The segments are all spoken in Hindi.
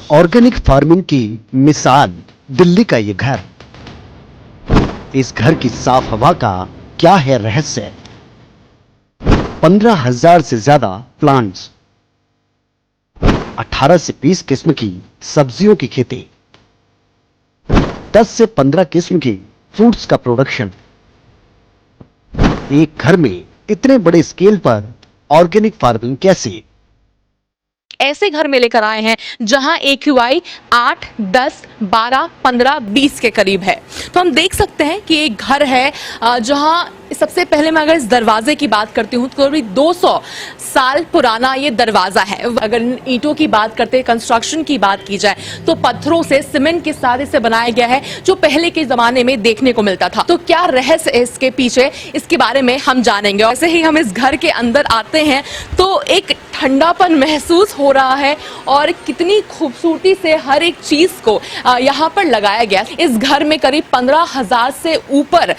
ऑर्गेनिक फार्मिंग की मिसाल दिल्ली का ये घर। इस घर की साफ हवा का क्या है रहस्य? 15,000 से ज्यादा प्लांट्स, 18 से 20 किस्म की सब्जियों की खेती, 10 से 15 किस्म की फ्रूट्स का प्रोडक्शन। एक घर में इतने बड़े स्केल पर ऑर्गेनिक फार्मिंग कैसे? ऐसे घर में लेकर आए हैं जहां AQI 8, 10, 12, 15, 20 के करीब है। तो हम देख सकते हैं कि एक घर है जहां सबसे पहले मैं अगर इस दरवाजे की बात करती हूँ तो करीब 200 साल पुराना ये दरवाजा है। अगर ईंटों की बात करते हैं, कंस्ट्रक्शन की बात की जाए तो पत्थरों से, सीमेंट के साथ इसे बनाया गया है जो पहले के जमाने में देखने को मिलता था। तो क्या रहस्य है इसके पीछे, इसके बारे में हम जानेंगे। और ऐसे ही हम इस घर के अंदर आते हैं तो एक ठंडापन महसूस हो रहा है और कितनी खूबसूरती से हर एक चीज को यहाँ पर लगाया गया। इस घर में करीब 15,000 से ऊपर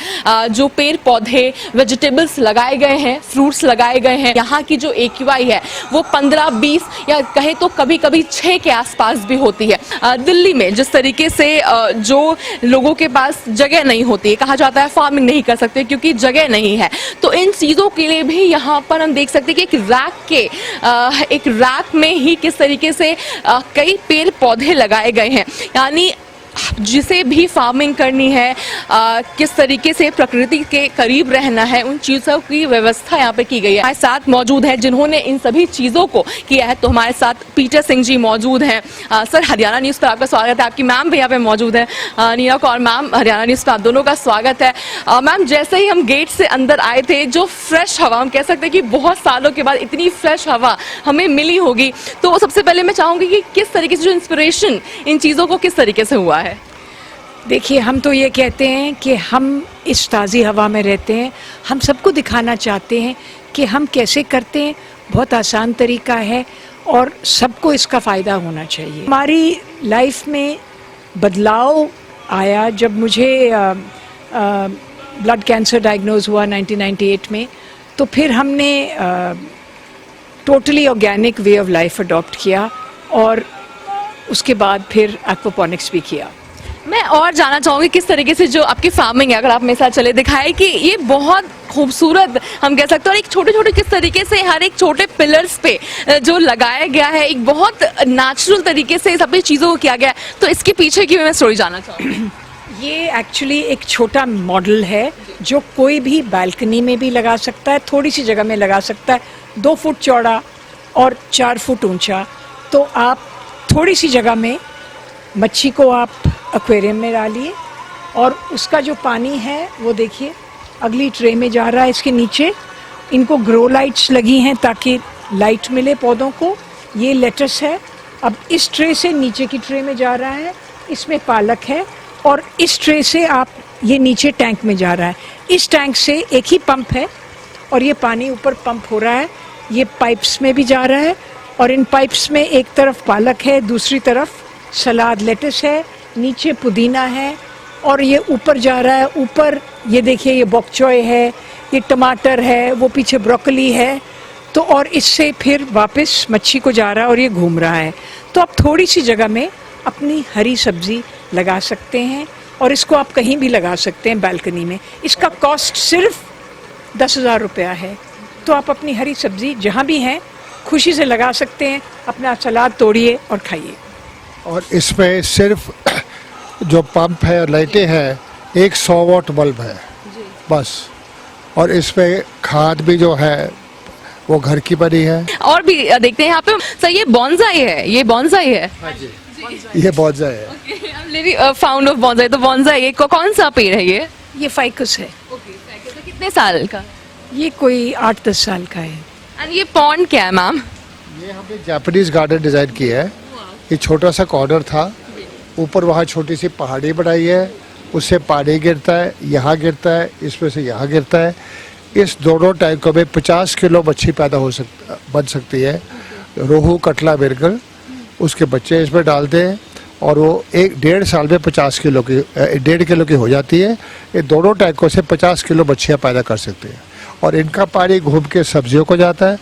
जो पेड़ पौधे, वेजिटेबल्स लगाए गए हैं, फ्रूट्स लगाए गए हैं। यहाँ की जो AQI है वो 15, 20 या कहे तो कभी कभी 6 के आसपास भी होती है। दिल्ली में जिस तरीके से जो लोगों के पास जगह नहीं होती है, कहा जाता है फार्मिंग नहीं कर सकते क्योंकि जगह नहीं है, तो इन चीजों के लिए भी यहाँ पर हम देख सकते हैं कि एक रैक में ही किस तरीके से कई पेड़ पौधे लगाए गए हैं। यानी जिसे भी फार्मिंग करनी है, किस तरीके से प्रकृति के करीब रहना है, उन चीज़ों की व्यवस्था यहाँ पे की गई है। हमारे साथ मौजूद है जिन्होंने इन सभी चीज़ों को किया है। तो हमारे साथ पीटर सिंह जी मौजूद हैं। सर, हरियाणा न्यूज़ पर आपका स्वागत है। आपकी मैम भी यहाँ पे मौजूद है, नीना कौर मैम, हरियाणा न्यूज़ पर आप दोनों का स्वागत है। मैम, जैसे ही हम गेट से अंदर आए थे, जो फ्रेश हवा, हम कह सकते हैं कि बहुत सालों के बाद इतनी फ्रेश हवा हमें मिली होगी, तो सबसे पहले मैं चाहूँगी कि किस तरीके से जो इंस्पिरेशन इन चीज़ों को किस तरीके से हुआ है? देखिए, हम तो ये कहते हैं कि हम इस ताज़ी हवा में रहते हैं। हम सबको दिखाना चाहते हैं कि हम कैसे करते हैं। बहुत आसान तरीका है और सबको इसका फ़ायदा होना चाहिए। हमारी लाइफ में बदलाव आया जब मुझे ब्लड कैंसर डायग्नोज हुआ 1998 में। तो फिर हमने totally organic way of life adopt किया और उसके बाद फिर एक्वापॉनिक्स भी किया। मैं और जानना चाहूँगी किस तरीके से जो आपकी फार्मिंग है, अगर आप मेरे साथ चले दिखाएं कि ये बहुत खूबसूरत हम कह सकते हैं, और एक छोटे छोटे किस तरीके से हर एक छोटे पिलर्स पे जो लगाया गया है, एक बहुत नेचुरल तरीके से सभी चीज़ों को किया गया है। तो इसके पीछे की मैं स्टोरी जानना चाहूँगी। ये एक्चुअली एक छोटा मॉडल है जो कोई भी बालकनी में भी लगा सकता है, थोड़ी सी जगह में लगा सकता है। 2 फुट चौड़ा और 4 फुट ऊंचा। तो आप थोड़ी सी जगह में मच्छी को आप एक्वेरियम में डालिए और उसका जो पानी है वो देखिए अगली ट्रे में जा रहा है। इसके नीचे इनको ग्रो लाइट्स लगी हैं ताकि लाइट मिले पौधों को। ये लेटस है, अब इस ट्रे से नीचे की ट्रे में जा रहा है। इसमें पालक है और इस ट्रे से आप ये नीचे टैंक में जा रहा है। इस टैंक से एक ही पंप है और ये पानी ऊपर पंप हो रहा है। ये पाइप्स में भी जा रहा है और इन पाइप्स में एक तरफ पालक है, दूसरी तरफ सलाद लेटस है, नीचे पुदीना है और ये ऊपर जा रहा है। ऊपर ये देखिए, ये बॉक चॉय है, ये टमाटर है, वो पीछे ब्रोकली है। तो और इससे फिर वापस मच्छी को जा रहा है और ये घूम रहा है। तो आप थोड़ी सी जगह में अपनी हरी सब्जी लगा सकते हैं और इसको आप कहीं भी लगा सकते हैं बालकनी में। इसका कॉस्ट सिर्फ 10,000 रुपया है। तो आप अपनी हरी सब्जी जहाँ भी हैं खुशी से लगा सकते हैं। अपना सलाद तोड़िए और खाइए। और इसमें सिर्फ जो पंप है और लाइटें हैं, एक 100 वाट बल्ब है बस। और इसमें खाद भी जो है वो घर की बनी है। और भी देखते हैं यहाँ पे। सर, ये बॉन्साई है, ये बॉन्साई है? हाँ जी, ये बॉन्साई है। Found of bonsai. तो बॉन्साई कौन सा पेड़ है ये? ये फाइकस है। तो कितने साल का? ये कोई 8-10 साल का है। एंड ये पॉन्ड क्या है मैम? ये हमने जापानीज गार्डन डिजाइन किया है। ये छोटा सा कॉर्नर था, ऊपर वहाँ छोटी सी पहाड़ी बनाई है, उससे पानी गिरता है, यहाँ गिरता है, इसमें से यहाँ गिरता है। इस दोनों टैंकों में 50 किलो मच्छी पैदा बन सकती है। रोहू, कटला, मिर्गल, उसके बच्चे इसमें डालते हैं और वो 1-1.5 साल में 1.5 किलो की हो जाती है। ये दोनों टैंकों से 50 किलो मच्छियाँ पैदा कर सकते हैं और इनका पानी घूम के सब्जियों को जाता है,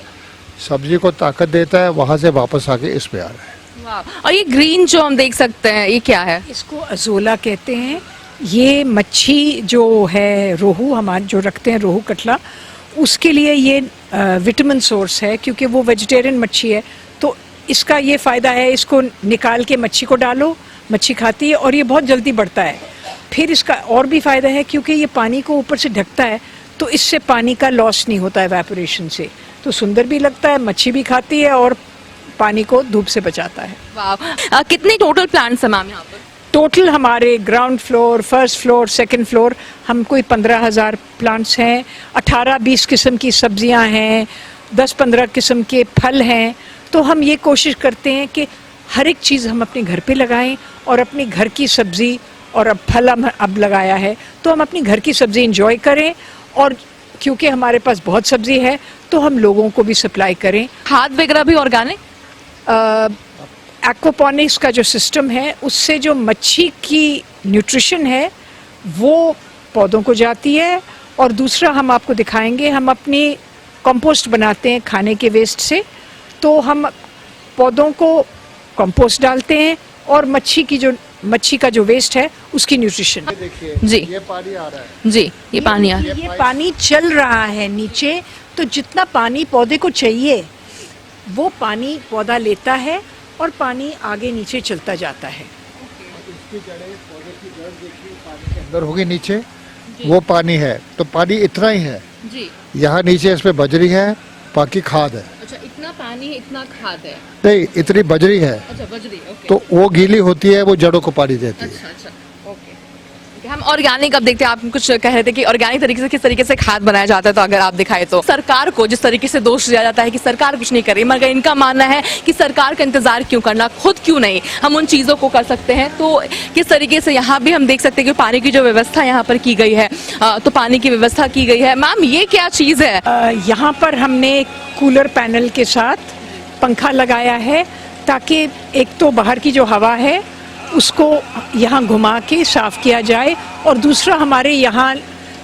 सब्जी को ताकत देता है, वहाँ से वापस आके इसमें आ रहा है। वाह। और ये ग्रीन जो हम देख सकते हैं ये क्या है? इसको अजोला कहते हैं। ये मच्छी जो है रोहू, हमारे जो रखते हैं रोहू कटला, उसके लिए ये विटामिन सोर्स है, क्योंकि वो वेजिटेरियन मच्छी है। तो इसका ये फ़ायदा है, इसको निकाल के मच्छी को डालो, मच्छी खाती है और ये बहुत जल्दी बढ़ता है। फिर इसका और भी फ़ायदा है, क्योंकि ये पानी को ऊपर से ढकता है, तो इससे पानी का लॉस नहीं होता है इवेपोरेशन से। तो सुंदर भी लगता है, मच्छी भी खाती है और पानी को धूप से बचाता है। वाह। कितने टोटल प्लांट्स हैं मैम यहाँ पर? टोटल हमारे ground floor, first floor, second floor, हम कोई 15,000 प्लांट्स हैं। 18-20 किस्म की सब्जियां हैं, 10-15 किस्म के फल हैं। तो हम ये कोशिश करते हैं कि हर एक चीज़ हम अपने घर पे लगाएं, और अपने घर की सब्ज़ी और अब फल हम अब लगाया है तो हम अपनी घर की सब्ज़ी इंजॉय करें, और क्योंकि हमारे पास बहुत सब्ज़ी है तो हम लोगों को भी सप्लाई करें। खाद वगैरह भी ऑर्गेनिक? एक्वापॉनिक्स का जो सिस्टम है, उससे जो मच्छी की न्यूट्रिशन है वो पौधों को जाती है। और दूसरा हम आपको दिखाएंगे, हम अपनी कंपोस्ट बनाते हैं खाने के वेस्ट से। तो हम पौधों को कंपोस्ट डालते हैं और मच्छी का जो वेस्ट है उसकी न्यूट्रिशन। देखिए जी। ये पानी आ रहा है, जी, ये पानी आ ये पानी चल रहा है नीचे, तो जितना पानी पौधे को चाहिए वो पानी पौधा लेता है और पानी आगे नीचे चलता जाता है। इसकी जड़ें, पौधे की जड़ देखिए पानी के अंदर होगी नीचे, वो पानी है। तो पानी इतना ही है जी। यहाँ नीचे, इसमें बजरी है, बाकी खाद है। अच्छा, इतना पानी है, इतना खाद है। नहीं, इतनी बजरी है, अच्छा, बजरी, ओके। तो वो गीली होती है, वो जड़ों को पानी देती है। अच्छा, ओके। हम ऑर्गेनिक अब देखते हैं, आप कुछ कह रहे थे कि ऑर्गेनिक तरीके से किस तरीके से खाद बनाया जाता है। तो अगर आप दिखाए तो सरकार को जिस तरीके से दोष दिया जाता है कि सरकार कुछ नहीं कर रही, मगर इनका मानना है कि सरकार का इंतजार क्यों करना, खुद क्यों नहीं हम उन चीजों को कर सकते हैं। तो किस तरीके से यहाँ भी हम देख सकते हैं कि पानी की जो व्यवस्था यहाँ पर की गई है, तो पानी की व्यवस्था की गई है। मैम, ये क्या चीज है? यहाँ पर हमने कूलर पैनल के साथ पंखा लगाया है, ताकि एक तो बाहर की जो हवा है उसको यहाँ घुमा के साफ किया जाए, और दूसरा हमारे यहाँ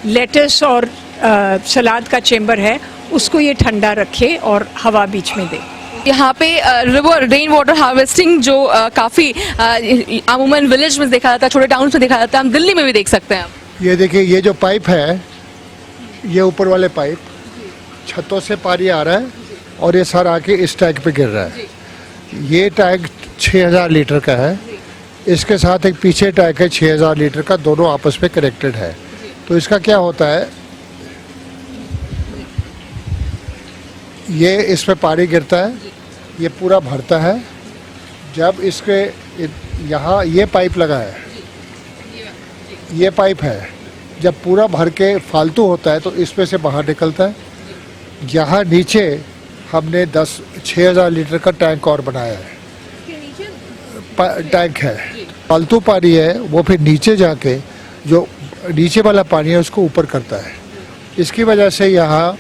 लेटस और सलाद का चेम्बर है, उसको ये ठंडा रखे और हवा बीच में दे। यहाँ पे रिवर रेन वाटर हार्वेस्टिंग जो काफी अमूमन विलेज में देखा जाता है, छोटे टाउन में देखा जाता है, हम दिल्ली में भी देख सकते हैं। ये देखिए, ये जो पाइप है, ये ऊपर वाले पाइप, छतों से पानी आ रहा है और ये सारा आके इस टैंक पे गिर रहा है। ये टैंक 6000 लीटर का है, इसके साथ एक पीछे टैंक है 6000 लीटर का, दोनों आपस में कनेक्टेड है। तो इसका क्या होता है, ये इसमें पानी गिरता है, ये पूरा भरता है। जब इसके यहाँ ये पाइप लगा है, ये पाइप है, जब पूरा भर के फालतू होता है तो इसमें से बाहर निकलता है। यहाँ नीचे हमने 6000 लीटर का टैंक और बनाया है, टैंक है। फालतू पानी है वो फिर नीचे जाके जो नीचे वाला पानी है उसको ऊपर करता है। इसकी वजह से यहाँ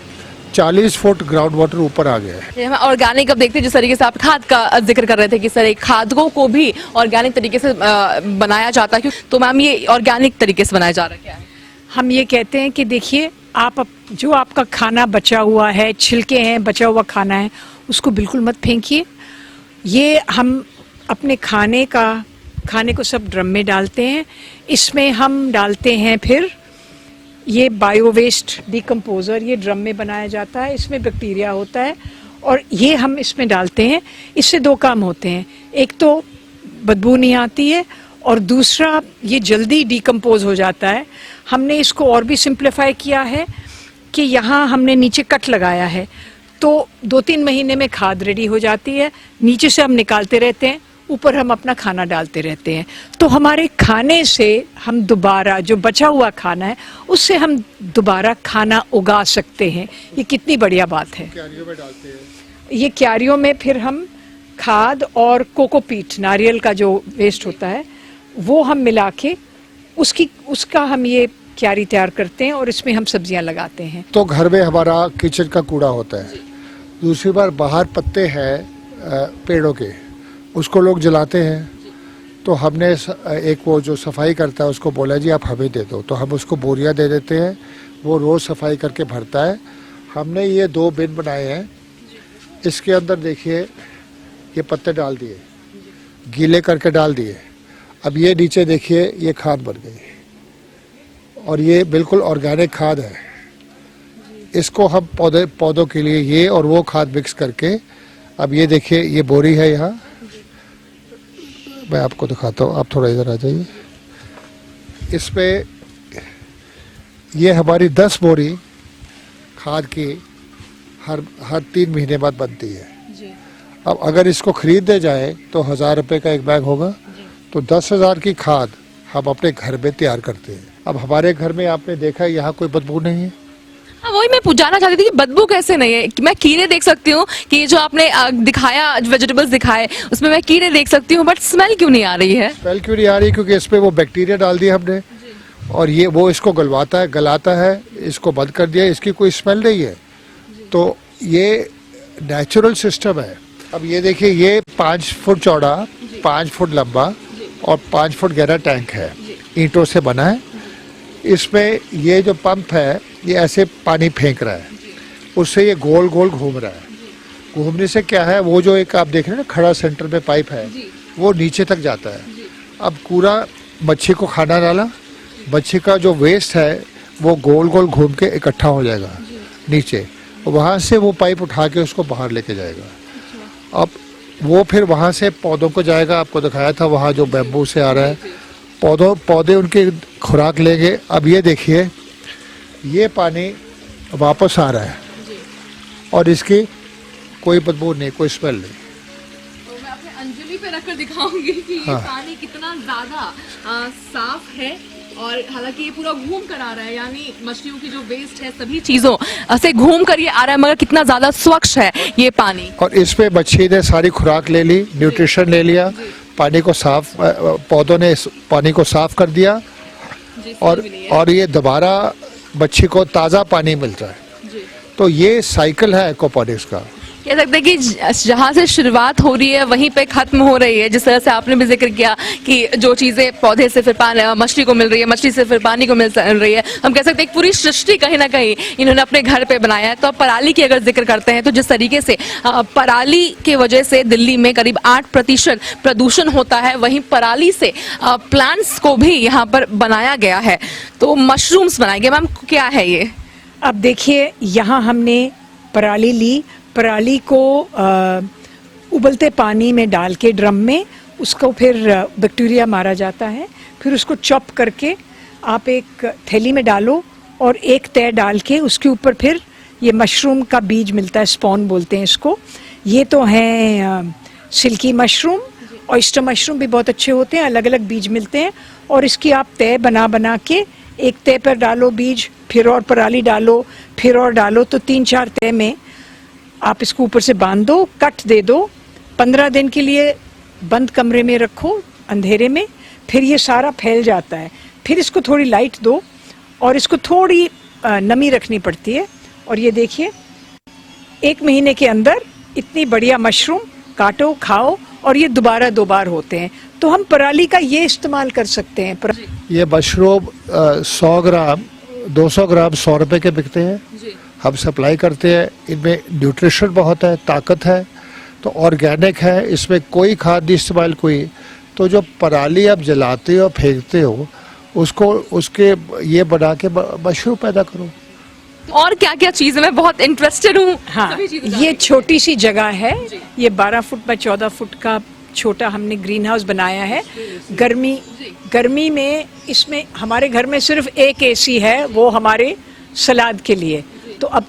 40 फुट ग्राउंड वाटर ऊपर आ गया है। हम ऑर्गेनिक अब देखते हैं, जिस तरीके से आप खाद का जिक्र कर रहे थे कि सर एक खादों को भी ऑर्गेनिक तरीके से बनाया जाता है, तो मैम ये ऑर्गेनिक तरीके से बनाया जा रहा है क्या है? हम ये कहते हैं कि देखिए, आप जो आपका खाना बचा हुआ है, छिलके हैं, बचा हुआ खाना है, उसको बिल्कुल मत फेंकिए। ये हम अपने खाने को सब ड्रम में डालते हैं। इसमें हम डालते हैं फिर ये बायो वेस्ट डिकम्पोजर, ये ड्रम में बनाया जाता है, इसमें बैक्टीरिया होता है और ये हम इसमें डालते हैं। इससे दो काम होते हैं, एक तो बदबू नहीं आती है और दूसरा ये जल्दी डिकम्पोज हो जाता है। हमने इसको और भी सिंप्लीफाई किया है कि यहाँ हमने नीचे कट लगाया है, तो 2-3 महीने में खाद रेडी हो जाती है। नीचे से हम निकालते रहते हैं, ऊपर हम अपना खाना डालते रहते हैं। तो हमारे खाने से हम दोबारा जो बचा हुआ खाना है उससे हम दोबारा खाना उगा सकते हैं। ये कितनी बढ़िया बात है। क्यारियों में डालते हैं। ये क्यारियों में फिर हम खाद और कोकोपीट, नारियल का जो वेस्ट होता है, वो हम मिला के उसका हम ये क्यारी तैयार करते हैं और इसमें हम सब्जियां लगाते हैं। तो घर में हमारा किचन का कूड़ा होता है। दूसरी बार बाहर पत्ते हैं पेड़ों के, उसको लोग जलाते हैं। तो हमने एक वो जो सफाई करता है उसको बोला जी आप हमें दे दो, तो हम उसको बोरियां दे देते हैं, वो रोज़ सफाई करके भरता है। हमने ये 2 बिन बनाए हैं, इसके अंदर देखिए ये पत्ते डाल दिए, गीले करके डाल दिए। अब ये नीचे देखिए ये खाद बन गई और ये बिल्कुल ऑर्गेनिक खाद है। इसको हम पौधों के लिए ये और वो खाद मिक्स करके, अब ये देखिए ये बोरी है यहाँ, मैं आपको दिखाता हूँ, आप थोड़ा इधर आ जाइए। इसमें ये हमारी 10 बोरी खाद की हर 3 महीने बाद बनती है। अब अगर इसको खरीदने जाए तो 1000 रुपये का एक बैग होगा, तो 10,000 की खाद हम अपने घर में तैयार करते हैं। अब हमारे घर में आपने देखा यहाँ कोई बदबू नहीं है। हाँ, वही मैं जानना चाहती थी कि बदबू कैसे नहीं है। मैं कीड़े देख सकती हूँ कि जो आपने दिखाया, वेजिटेबल्स दिखाए, उसमें मैं कीड़े देख सकती हूँ, बट स्मेल क्यों नहीं आ रही है? स्मेल क्यों नहीं आ रही? क्योंकि इसमें वो बैक्टीरिया डाल दिया हमने और ये वो इसको गलाता है, इसको बंद कर दिया, इसकी कोई स्मेल नहीं है। तो ये नेचुरल सिस्टम है। अब ये देखिए ये 5 फुट चौड़ा, 5 फुट लंबा और 5 फुट गहरा टैंक है, ईंटों से बना है। इसमें ये जो पंप है ये ऐसे पानी फेंक रहा है, उससे ये गोल गोल घूम रहा है। घूमने से क्या है, वो जो एक आप देख रहे हैं ना खड़ा सेंटर में पाइप है, वो नीचे तक जाता है। अब पूरा मच्छी को खाना डाला, मच्छी का जो वेस्ट है वो गोल गोल घूम के इकट्ठा हो जाएगा नीचे, वहाँ से वो पाइप उठा के उसको बाहर लेके जाएगा। अब वो फिर वहाँ से पौधों को जाएगा, आपको दिखाया था वहाँ जो बैम्बू से आ रहा है, पौधे उनकी खुराक लेंगे। अब ये देखिए ये पानी वापस आ रहा है और इसकी कोई बदबू नहीं, कोई स्मेल नहीं। तो मैं अपने अंजलि पे रखकर दिखाऊंगी कि ये पानी कितना ज्यादा साफ है, और हालांकि ये पूरा घूम कर आ रहा है, यानी मछलियों की जो वेस्ट है सभी चीजों से घूम कर ये आ रहा है, मगर कितना ज्यादा स्वच्छ है ये पानी। और इसमें मच्छी ने सारी खुराक ले ली, न्यूट्रिशन ले लिया, पानी को साफ, पौधों ने पानी को साफ कर दिया और ये दोबारा मच्छी को ताज़ा पानी मिलता है। तो ये साइकिल है एक्वापॉनिक्स का। कह सकते हैं कि जहाँ से शुरुआत हो रही है वहीं पे खत्म हो रही है। जिस तरह से आपने भी जिक्र किया कि जो चीजें पौधे से फिर मछली को मिल रही है, मछली से फिर पानी को मिल रही है, हम कह सकते हैं एक पूरी सृष्टि कहीं ना कहीं इन्होंने अपने घर पे बनाया है। तो अब पराली की अगर जिक्र करते हैं तो जिस तरीके से पराली की वजह से दिल्ली में करीब 8% प्रदूषण होता है, वहीं पराली से प्लांट्स को भी यहाँ पर बनाया गया है। तो मशरूम्स बनाए गए। मैम क्या है ये? अब देखिए यहाँ हमने पराली ली, पराली को उबलते पानी में डाल के ड्रम में, उसको फिर बैक्टीरिया मारा जाता है, फिर उसको चॉप करके आप एक थैली में डालो और एक तह डाल के उसके ऊपर फिर ये मशरूम का बीज मिलता है, स्पॉन बोलते हैं इसको। ये तो हैं सिल्की मशरूम, ऑयस्टर मशरूम भी बहुत अच्छे होते हैं, अलग अलग बीज मिलते हैं। और इसकी आप तह बना के एक तह पर डालो बीज, फिर और पराली डालो, फिर और डालो, तो 3-4 तह में आप इसको ऊपर से बांध दो, कट दे दो, 15 दिन के लिए बंद कमरे में रखो अंधेरे में, फिर ये सारा फैल जाता है। फिर इसको थोड़ी लाइट दो और इसको थोड़ी नमी रखनी पड़ती है। और ये देखिए 1 महीने के अंदर इतनी बढ़िया मशरूम काटो, खाओ, और ये दोबारा 2 बार होते हैं। तो हम पराली का ये इस्तेमाल कर सकते हैं। ये मशरूम 100 ग्राम 200 ग्राम 100 रुपये के बिकते हैं, हम सप्लाई करते हैं। इनमें न्यूट्रिशन बहुत है, ताकत है, तो ऑर्गेनिक है, इसमें कोई खाद नहीं इस्तेमाल कोई। तो जो पराली आप जलाते हो फेंकते हो, उसको उसके ये बना के मशरूम पैदा करो। और क्या क्या चीज़ है, मैं बहुत इंटरेस्टेड हूँ। हाँ, ये छोटी सी जगह है, ये 12 फुट बाय 14 फुट का छोटा हमने ग्रीन हाउस बनाया है। गर्मी में इसमें हमारे घर में सिर्फ एक एसी है, वो हमारे सलाद के लिए। तो अब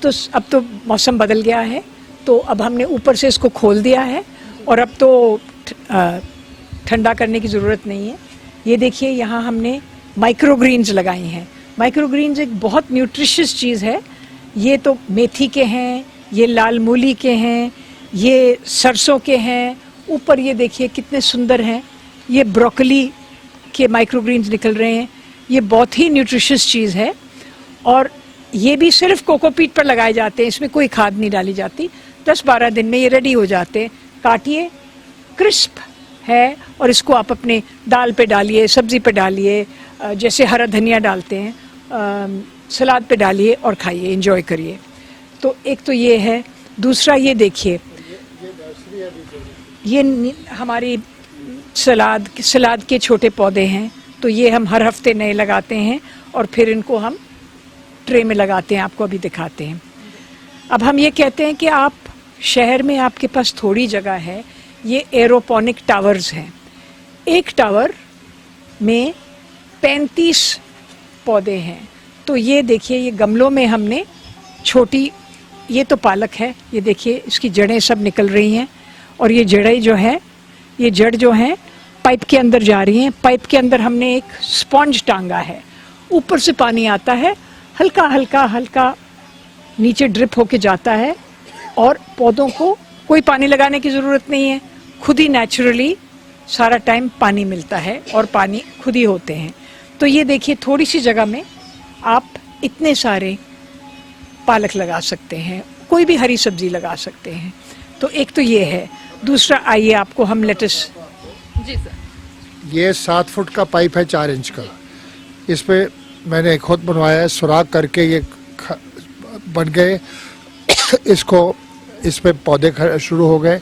तो मौसम बदल गया है, तो अब हमने ऊपर से इसको खोल दिया है और अब तो ठंडा करने की ज़रूरत नहीं है। ये देखिए यहाँ हमने माइक्रोग्रीन्स लगाई हैं। माइक्रोग्रीन्स एक बहुत न्यूट्रिशियस चीज़ है। ये तो मेथी के हैं, ये लाल मूली के हैं, ये सरसों के हैं, ऊपर ये देखिए कितने सुंदर हैं, ये ब्रोकली के माइक्रोग्रीन्स निकल रहे हैं। ये बहुत ही न्यूट्रिशियस चीज़ है और ये भी सिर्फ कोकोपीट पर लगाए जाते हैं, इसमें कोई खाद नहीं डाली जाती। 10-12 दिन में ये रेडी हो जाते हैं। काटिए, क्रिस्प है, और इसको आप अपने दाल पे डालिए, सब्जी पे डालिए, जैसे हरा धनिया डालते हैं, सलाद पे डालिए और खाइए, एंजॉय करिए। तो एक तो ये है। दूसरा ये देखिए, ये हमारी सलाद के छोटे पौधे हैं, तो ये हम हर हफ्ते नए लगाते हैं और फिर इनको हम ट्रे में लगाते हैं, आपको अभी दिखाते हैं। अब हम ये कहते हैं कि आप शहर में आपके पास थोड़ी जगह है, ये एरोपोनिक टावर्स हैं। एक टावर में 35 पौधे हैं। तो ये देखिए, ये गमलों में हमने छोटी, ये तो पालक है, ये देखिए इसकी जड़ें सब निकल रही हैं और ये जड़ें जो है, ये जड़ जो है पाइप के अंदर जा रही हैं। पाइप के अंदर हमने एक स्पॉन्ज टांगा है, ऊपर से पानी आता है, हल्का हल्का हल्का नीचे ड्रिप होके जाता है और पौधों को कोई पानी लगाने की ज़रूरत नहीं है, खुद ही नेचुरली सारा टाइम पानी मिलता है और पानी खुद ही होते हैं। तो ये देखिए, थोड़ी सी जगह में आप इतने सारे पालक लगा सकते हैं, कोई भी हरी सब्जी लगा सकते हैं। तो एक तो ये है। दूसरा, आइए आपको हम लेटस। जी सर। ये 7 फुट का पाइप है, 4 इंच का। इस पे मैंने खुद बनवाया है, सुराख करके ये बन गए। इसको, इस पे पौधे शुरू हो गए।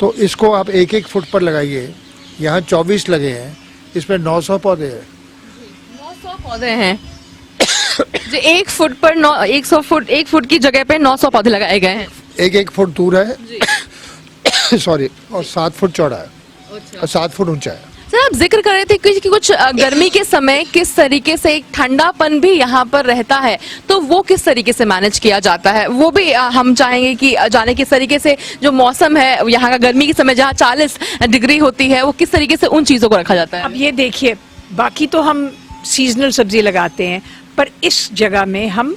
तो इसको आप 1-1 फुट पर लगाइए। यहाँ 24 लगे हैं, इसमें 900 पौधे हैं। 900 पौधे हैं जो 1 फुट पर 1 फुट की जगह पे 900 पौधे लगाए गए हैं। 1-1 फुट दूर है सॉरी, और 7 फुट चौड़ा है और 7 फुट ऊंचा है। सर, आप जिक्र कर रहे थे कि कुछ गर्मी के समय किस तरीके से एक ठंडापन भी यहाँ पर रहता है, तो वो किस तरीके से मैनेज किया जाता है, वो भी हम चाहेंगे कि जाने किस तरीके से जो मौसम है यहाँ का गर्मी के समय जहाँ 40 डिग्री होती है, वो किस तरीके से उन चीज़ों को रखा जाता है। अब ये देखिए, बाकी तो हम सीजनल सब्जी लगाते हैं, पर इस जगह में हम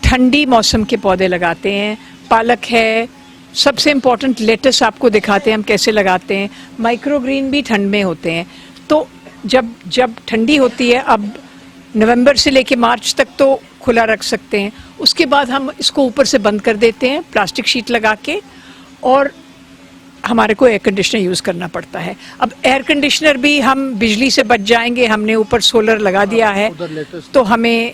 ठंडी मौसम के पौधे लगाते हैं। पालक है, सबसे इम्पोर्टेंट लेटस आपको दिखाते हैं हम कैसे लगाते हैं। माइक्रोग्रीन भी ठंड में होते हैं। तो जब ठंडी होती है, अब नवंबर से लेके मार्च तक तो खुला रख सकते हैं, उसके बाद हम इसको ऊपर से बंद कर देते हैं प्लास्टिक शीट लगा के, और हमारे को एयर कंडीशनर यूज़ करना पड़ता है। अब एयर कंडीशनर भी हम बिजली से बच जाएंगे, हमने ऊपर सोलर लगा दिया है, तो हमें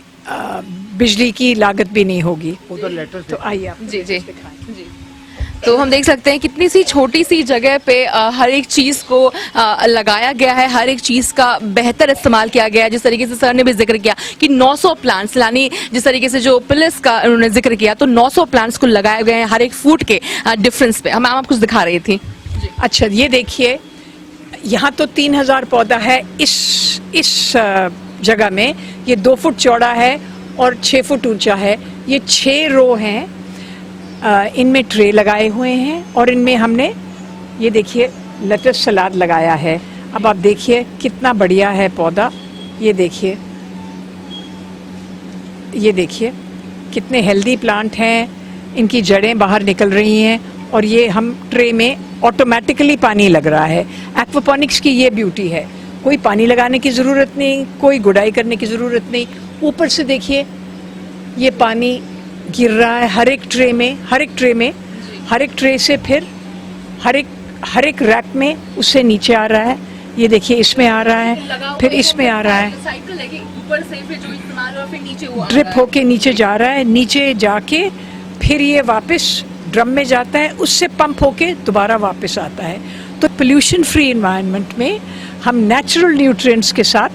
बिजली की लागत भी नहीं होगी। तो आइए आप जी जी जी। तो हम देख सकते हैं कितनी सी छोटी सी जगह पे हर एक चीज़ को लगाया गया है, हर एक चीज़ का बेहतर इस्तेमाल किया गया है। जिस तरीके से सर ने भी जिक्र किया कि 900 प्लांट्स, यानी जिस तरीके से जो पुलिस का उन्होंने जिक्र किया, तो 900 प्लांट्स को लगाए गए हैं हर एक फुट के डिफरेंस पे। हम आप कुछ दिखा रही थी। अच्छा, ये देखिए, यहाँ तो 3000 पौधा है इस जगह में। ये 2 फुट चौड़ा है और 6 फुट ऊंचा है। ये 6 रो हैं, इनमें ट्रे लगाए हुए हैं और इनमें हमने, ये देखिए, लेटस सलाद लगाया है। अब आप देखिए कितना बढ़िया है पौधा। ये देखिए कितने हेल्दी प्लांट हैं, इनकी जड़ें बाहर निकल रही हैं और ये हम ट्रे में ऑटोमेटिकली पानी लग रहा है। एक्वापोनिक्स की ये ब्यूटी है, कोई पानी लगाने की ज़रूरत नहीं, कोई गुड़ाई करने की ज़रूरत नहीं। ऊपर से देखिए ये पानी गिर रहा है हर एक ट्रे में, हर एक ट्रे से फिर हर एक रैक में उससे नीचे आ रहा है। ये देखिए, इसमें आ रहा है, फिर इसमें आ रहा है, ड्रिप होके नीचे जा रहा है, नीचे जाके फिर ये वापस ड्रम में जाता है, उससे पंप होके दोबारा वापस आता है। तो पोल्यूशन फ्री एनवायरनमेंट में हम नेचुरल न्यूट्रिएंट्स के साथ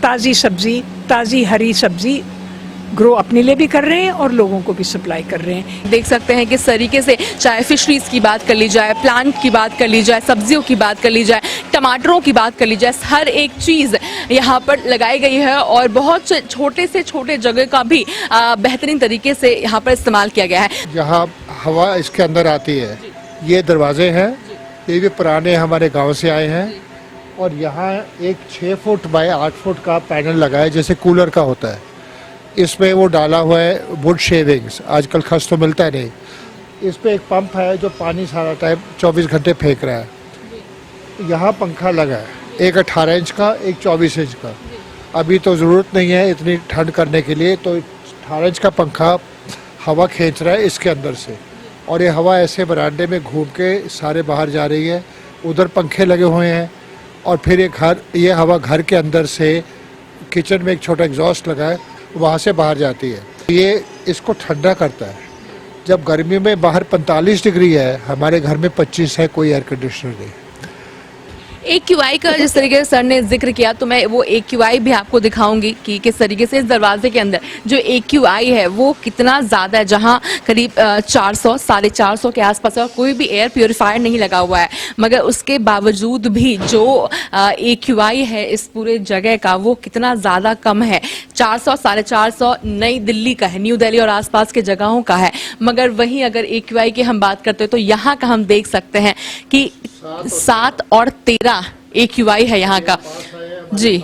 ताज़ी सब्जी, ताज़ी हरी सब्जी ग्रो अपने लिए भी कर रहे हैं और लोगों को भी सप्लाई कर रहे हैं। देख सकते हैं किस तरीके से, चाहे फिशरीज की बात कर ली जाए, प्लांट की बात कर ली जाए, सब्जियों की बात कर ली जाए, टमाटरों की बात कर ली जाए, हर एक चीज़ यहाँ पर लगाई गई है और बहुत छोटे से छोटे जगह का भी बेहतरीन तरीके से यहाँ पर इस्तेमाल किया गया है। जहाँ हवा इसके अंदर आती है, ये दरवाजे हैं, ये भी पुराने हमारे गाँव से आए हैं। और यहाँ एक 6 फुट बाय 8 फुट का पैनल लगा है, जैसे कूलर का होता है। इसमें वो डाला हुआ है वुड शेविंग्स, आजकल खस तो मिलता है नहीं। इस पे एक पंप है जो पानी सारा टाइम 24 घंटे फेंक रहा है। यहाँ पंखा लगा है, एक 18 इंच का, एक 24 इंच का। अभी तो ज़रूरत नहीं है इतनी ठंड करने के लिए, तो 18 इंच का पंखा हवा खींच रहा है इसके अंदर से, और ये हवा ऐसे बरामदे में घूम के सारे बाहर जा रही है। उधर पंखे लगे हुए हैं और फिर ये हवा घर के अंदर से, किचन में एक छोटा एग्जॉस्ट लगा है, वहाँ से बाहर जाती है। ये इसको ठंडा करता है। जब गर्मी में बाहर 45 डिग्री है, हमारे घर में 25 है, कोई एयर कंडीशनर नहीं। AQI का जिस तरीके से सर ने जिक्र किया, तो मैं वो AQI भी आपको दिखाऊंगी कि किस तरीके से इस दरवाजे के अंदर जो AQI है वो कितना ज़्यादा है, जहां करीब 400 450 के आसपास है और कोई भी एयर प्योरीफायर नहीं लगा हुआ है, मगर उसके बावजूद भी जो AQI है इस पूरे जगह का वो कितना ज़्यादा कम है। 400 450 नई दिल्ली का है, न्यू दिल्ली और आसपास के जगहों का है, मगर वहीं अगर AQI की हम बात करते हैं तो यहाँ का हम देख सकते हैं कि 7 और 13 AQI है यहाँ का जी,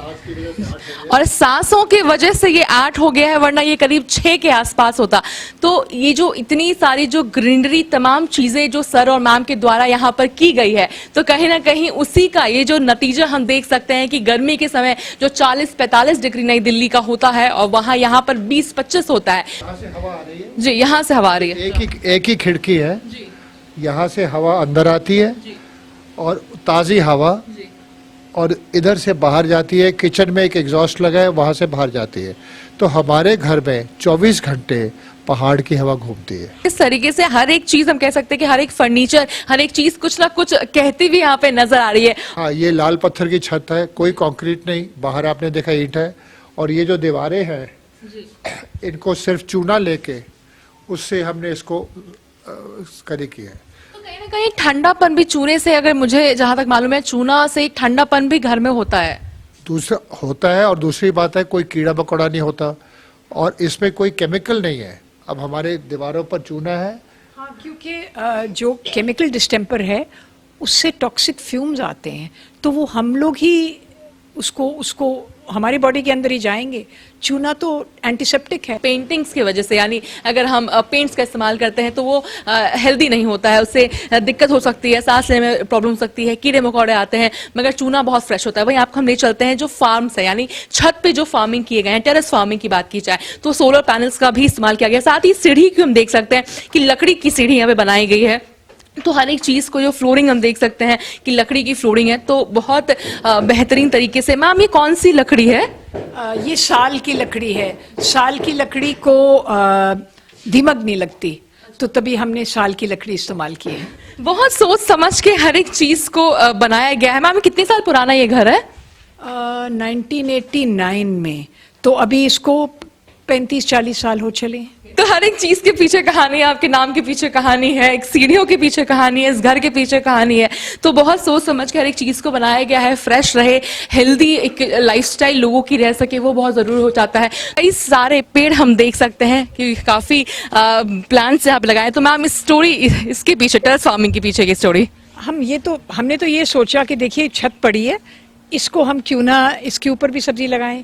और सांसों की वजह से ये 8 हो गया है, वरना ये करीब 6 के आसपास होता। तो ये जो इतनी सारी जो ग्रीनरी तमाम चीजें जो सर और मैम के द्वारा यहाँ पर की गई है, तो कहीं ना कहीं उसी का ये जो नतीजा हम देख सकते हैं कि गर्मी के समय जो 40-45 डिग्री नई दिल्ली का होता है और वहाँ यहाँ पर 20-25 होता है। जी, यहाँ से हवा आ रही है, एक ही खिड़की है, यहाँ से हवा अंदर आती है और ताज़ी हवा, और इधर से बाहर जाती है। किचन में एक एग्जॉस्ट लगा है, वहाँ से बाहर जाती है। तो हमारे घर में 24 घंटे पहाड़ की हवा घूमती है। इस तरीके से हर एक चीज हम कह सकते हैं कि हर एक फर्नीचर, हर एक चीज कुछ ना कुछ कहती भी यहाँ पे नजर आ रही है। हाँ, ये लाल पत्थर की छत है, कोई कंक्रीट नहीं, बाहर आपने देखा ईंट है। और ये जो दीवारें हैं, इनको सिर्फ चूना लेके उससे हमने इसको करी की है। कहीं ना कहीं ठंडापन भी चूने से, अगर मुझे जहां तक मालूम है, चूना से एक ठंडापन भी घर में होता है। दूसरा होता है, और दूसरी बात है कोई कीड़ा मकोड़ा नहीं होता, और इसमें कोई केमिकल नहीं है। अब हमारे दीवारों पर चूना है। हाँ, क्योंकि जो केमिकल डिस्टेम्पर है उससे टॉक्सिक फ्यूम्स आते हैं, तो वो हम लोग ही उसको हमारी बॉडी के अंदर ही जाएंगे। चूना तो एंटीसेप्टिक है। पेंटिंग्स की वजह से, यानी अगर हम पेंट्स का इस्तेमाल करते हैं तो वो हेल्दी नहीं होता है, उससे दिक्कत हो सकती है, सांस लेने में प्रॉब्लम हो सकती है, कीड़े मकोड़े आते हैं, मगर चूना बहुत फ्रेश होता है। वहीं आपको हम ले चलते हैं जो फार्म्स है, यानी छत पे जो फार्मिंग किए गए हैं, टेरेस फार्मिंग की बात की जाए तो सोलर पैनल्स का भी इस्तेमाल किया गया। साथ ही सीढ़ी की हम देख सकते हैं कि लकड़ी की सीढ़ी यहाँ पे बनाई गई है। तो हर एक चीज को जो फ्लोरिंग हम देख सकते हैं कि लकड़ी की फ्लोरिंग है, तो बहुत बेहतरीन तरीके से। मैम, ये कौन सी लकड़ी है? ये साल की लकड़ी है। साल की लकड़ी को दीमक नहीं लगती, तो तभी हमने साल की लकड़ी इस्तेमाल की है। बहुत सोच समझ के हर एक चीज को बनाया गया है। मैम, कितने साल पुराना ये घर है? 1989 में, तो अभी इसको 35-40 साल हो चले। तो हर एक चीज के पीछे कहानी है, आपके नाम के पीछे कहानी है, एक सीढ़ियों के पीछे कहानी है, इस घर के पीछे कहानी है। तो बहुत सोच समझ के हर एक चीज को बनाया गया है, फ्रेश रहे, हेल्दी एक लाइफस्टाइल लोगों की रह सके, वो बहुत जरूरी हो जाता है। कई सारे पेड़ हम देख सकते हैं कि काफी प्लांट्स आप लगाए। तो मैम, इस स्टोरी, इसके पीछे, टेरेस फार्मिंग के पीछे की स्टोरी? हमने तो ये सोचा कि देखिए छत पड़ी है, इसको हम क्यों ना इसके ऊपर भी सब्जी लगाएं।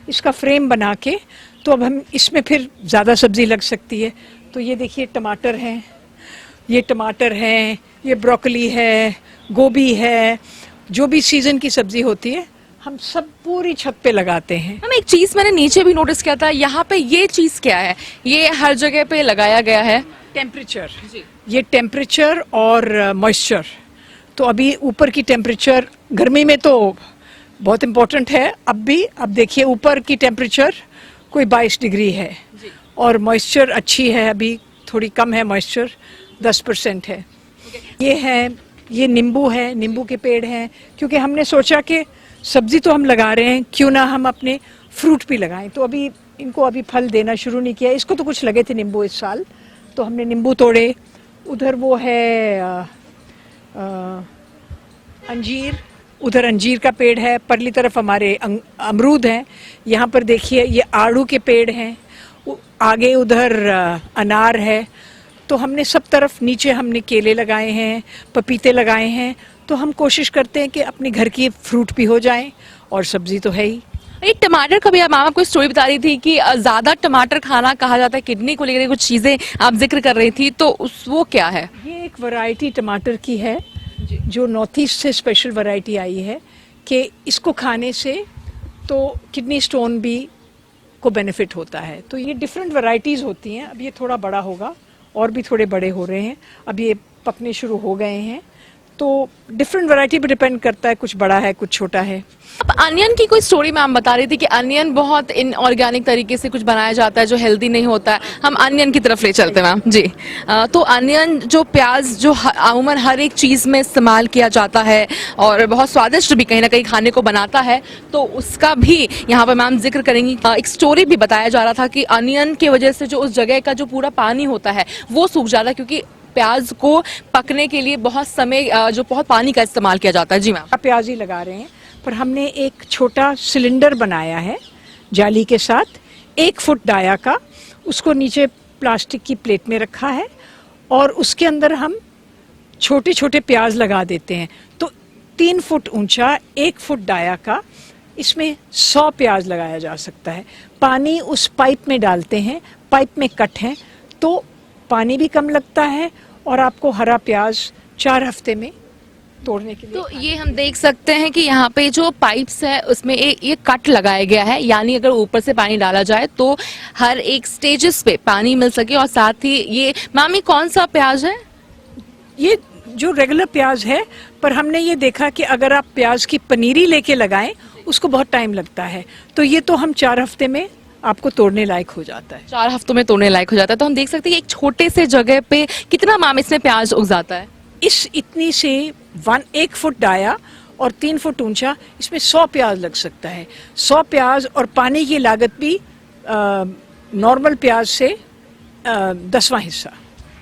इसका फ्रेम बना के, तो अब हम इसमें फिर ज़्यादा सब्जी लग सकती है। तो ये देखिए टमाटर हैं, ये ब्रोकली है, गोभी है, जो भी सीजन की सब्जी होती है हम सब पूरी छत पे लगाते हैं। हम एक चीज मैंने नीचे भी नोटिस किया था, यहाँ पे ये चीज क्या है? ये हर जगह पे लगाया गया है। टेम्परेचर, ये टेम्परेचर और मॉइस्चर। तो अभी ऊपर की टेम्परेचर गर्मी में तो बहुत इम्पोर्टेंट है। अब देखिए ऊपर की टेम्परेचर कोई 22 डिग्री है और मॉइस्चर अच्छी है, अभी थोड़ी कम है मॉइस्चर, 10% है। ये नींबू है, नींबू के पेड़ हैं, क्योंकि हमने सोचा कि सब्जी तो हम लगा रहे हैं, क्यों ना हम अपने फ्रूट भी लगाएं। तो अभी इनको अभी फल देना शुरू नहीं किया। इसको तो कुछ लगे थे नींबू इस साल, तो हमने नींबू तोड़े। उधर वो है अंजीर, उधर अंजीर का पेड़ है, परली तरफ हमारे अमरूद हैं। यहाँ पर देखिए ये आड़ू के पेड़ हैं, आगे उधर अनार है। तो हमने सब तरफ, नीचे हमने केले लगाए हैं, पपीते लगाए हैं। तो हम कोशिश करते हैं कि अपने घर की फ्रूट भी हो जाएं और सब्जी तो है ही। एक टमाटर का भी आप आपको स्टोरी बता रही थी कि ज्यादा टमाटर खाना कहा जाता है किडनी को लेकर, कुछ चीजें आप जिक्र कर रही थी, तो वो क्या है? ये एक वैरायटी टमाटर की है जो नॉर्थ ईस्ट से स्पेशल वैरायटी आई है कि इसको खाने से तो किडनी स्टोन भी को बेनिफिट होता है। तो ये डिफरेंट वैरायटीज़ होती हैं। अब ये थोड़ा बड़ा होगा और भी थोड़े बड़े हो रहे हैं, अब ये पकने शुरू हो गए हैं। तो डिफरेंट वैरायटी पे डिपेंड करता है, कुछ बड़ा है कुछ छोटा है। अब अनियन की कोई स्टोरी मैम बता रही थी कि अनियन बहुत इनऑर्गेनिक तरीके से कुछ बनाया जाता है जो हेल्दी नहीं होता है। हम अनियन की तरफ ले चलते हैं मैम जी। तो अनियन जो प्याज जो अमूमन हर एक चीज़ में इस्तेमाल किया जाता है और बहुत स्वादिष्ट भी कहीं ना कहीं खाने को बनाता है, तो उसका भी यहाँ पर मैम जिक्र करेंगी। एक स्टोरी भी बताया जा रहा था कि अनियन की वजह से जो उस जगह का जो पूरा पानी होता है वो सूख जाता है, क्योंकि प्याज को पकने के लिए बहुत समय जो बहुत पानी का इस्तेमाल किया जाता है। जी मैम। प्याज ही लगा रहे हैं, पर हमने एक छोटा सिलेंडर बनाया है जाली के साथ, 1 फुट डाया का, उसको नीचे प्लास्टिक की प्लेट में रखा है और उसके अंदर हम छोटे छोटे प्याज लगा देते हैं। तो 3 फुट ऊंचा 1 फुट डाया का, इसमें 100 प्याज लगाया जा सकता है। पानी उस पाइप में डालते हैं, पाइप में कट है तो पानी भी कम लगता है और आपको हरा प्याज 4 हफ्ते में तोड़ने के लिए। तो ये हम देख सकते हैं कि यहाँ पे जो पाइप्स है उसमें ये कट लगाया गया है, यानी अगर ऊपर से पानी डाला जाए तो हर एक स्टेजेस पे पानी मिल सके। और साथ ही ये मामी कौन सा प्याज है? ये जो रेगुलर प्याज है, पर हमने ये देखा कि अगर आप प्याज की पनीरी लेके लगाएं उसको बहुत टाइम लगता है, तो ये तो हम 4 हफ्ते में आपको तोड़ने लायक हो जाता है। 4 हफ्तों में तोड़ने लायक हो जाता है। तो हम देख सकते हैं कि एक छोटे से जगह पे कितना माम इसमें प्याज उग जाता है। इस इतनी से 1 फुट डाया और 3 फुट ऊंचा, इसमें 100 प्याज लग सकता है। 100 प्याज और पानी की लागत भी नॉर्मल प्याज से 10वां हिस्सा।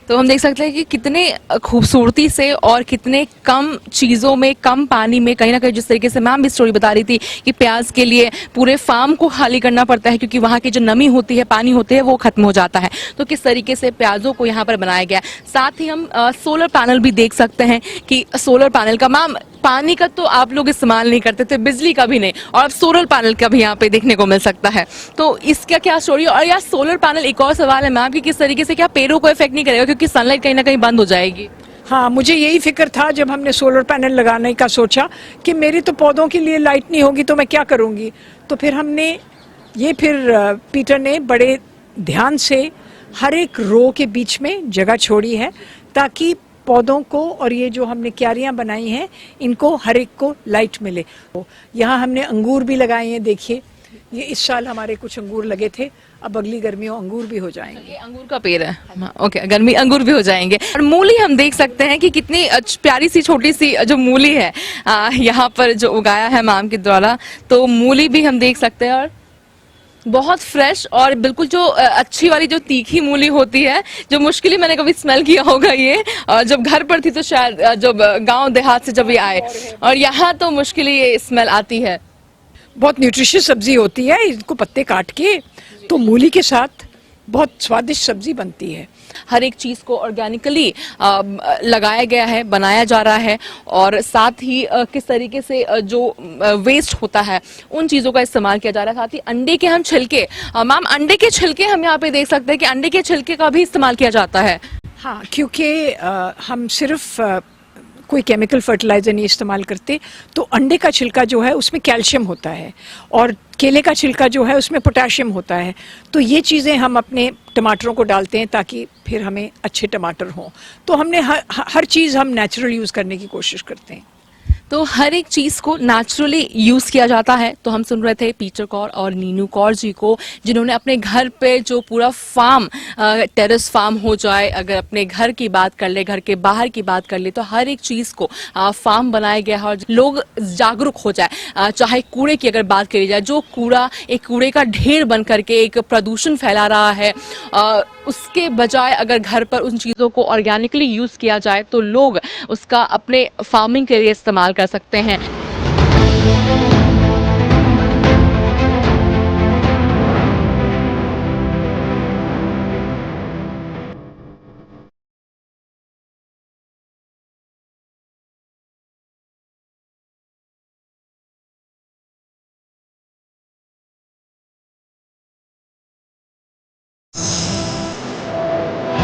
तो हम देख सकते हैं कि कितने खूबसूरती से और कितने कम चीज़ों में कम पानी में कहीं ना कहीं, जिस तरीके से मैम भी स्टोरी बता रही थी कि प्याज के लिए पूरे फार्म को खाली करना पड़ता है क्योंकि वहाँ की जो नमी होती है, पानी होते हैं, वो खत्म हो जाता है। तो किस तरीके से प्याजों को यहाँ पर बनाया गया। साथ ही हम सोलर पैनल भी देख सकते हैं कि सोलर पैनल का मैम पानी का तो आप लोग इस्तेमाल नहीं करते थे, बिजली का भी नहीं, और अब सोलर पैनल का भी यहाँ पे देखने को मिल सकता है। तो इसका क्या स्टोरी? और यार सोलर पैनल, एक और सवाल है मैम कि किस तरीके से क्या पेड़ों को इफेक्ट नहीं करेगा क्योंकि सनलाइट कहीं ना कहीं बंद हो जाएगी? हाँ, मुझे यही फिक्र था जब हमने सोलर पैनल लगाने का सोचा कि मेरी तो पौधों के लिए लाइट नहीं होगी तो मैं क्या करूँगी। तो फिर हमने ये पीटर ने बड़े ध्यान से हर एक रो के बीच में जगह छोड़ी है ताकि पौधों को, और ये जो हमने क्यारियां बनाई हैं, इनको हर एक को लाइट मिले। यहाँ हमने अंगूर भी लगाए हैं, देखिए ये इस साल हमारे कुछ अंगूर लगे थे, अब अगली गर्मियों अंगूर भी हो जाएंगे। अंगूर का पेड़ है, ओके, गर्मी अंगूर भी हो जाएंगे। और मूली हम देख सकते हैं कि कितनी प्यारी सी छोटी सी जो मूली है यहाँ पर जो उगाया है मैम के द्वारा, तो मूली भी हम देख सकते हैं और बहुत फ्रेश और बिल्कुल जो अच्छी वाली जो तीखी मूली होती है, जो मुश्किल ही मैंने कभी स्मेल किया होगा ये, और जब घर पर थी तो शायद जब गांव देहात से जब ये आए, और यहाँ तो मुश्किल ही ये स्मेल आती है। बहुत न्यूट्रिशियस सब्जी होती है, इसको पत्ते काट के तो मूली के साथ बहुत स्वादिष्ट सब्जी बनती है। हर एक चीज़ को ऑर्गेनिकली लगाया गया है, बनाया जा रहा है, और साथ ही किस तरीके से जो वेस्ट होता है उन चीज़ों का इस्तेमाल किया जा रहा है। साथ ही अंडे के हम छिलके, मैम अंडे के छिलके हम यहाँ पे देख सकते हैं कि अंडे के छिलके का भी इस्तेमाल किया जाता है। हाँ, क्योंकि हम सिर्फ कोई केमिकल फर्टिलाइजर नहीं इस्तेमाल करते, तो अंडे का छिलका जो है उसमें कैल्शियम होता है और केले का छिलका जो है उसमें पोटेशियम होता है। तो ये चीज़ें हम अपने टमाटरों को डालते हैं ताकि फिर हमें अच्छे टमाटर हों। तो हमने हर चीज़ हम नेचुरल यूज़ करने की कोशिश करते हैं। तो हर एक चीज़ को नेचुरली यूज़ किया जाता है। तो हम सुन रहे थे पीटर कौर और नीनू कौर जी को, जिन्होंने अपने घर पे जो पूरा फार्म, टेरेस फार्म हो जाए, अगर अपने घर की बात कर ले, घर के बाहर की बात कर ले, तो हर एक चीज़ को फार्म बनाया गया है और लोग जागरूक हो जाए। चाहे कूड़े की अगर बात करी जाए, जो कूड़ा एक कूड़े का ढेर बन करके एक प्रदूषण फैला रहा है, उसके बजाय अगर घर पर उन चीज़ों को ऑर्गेनिकली यूज़ किया जाए तो लोग उसका अपने फार्मिंग के लिए इस्तेमाल कर सकते हैं।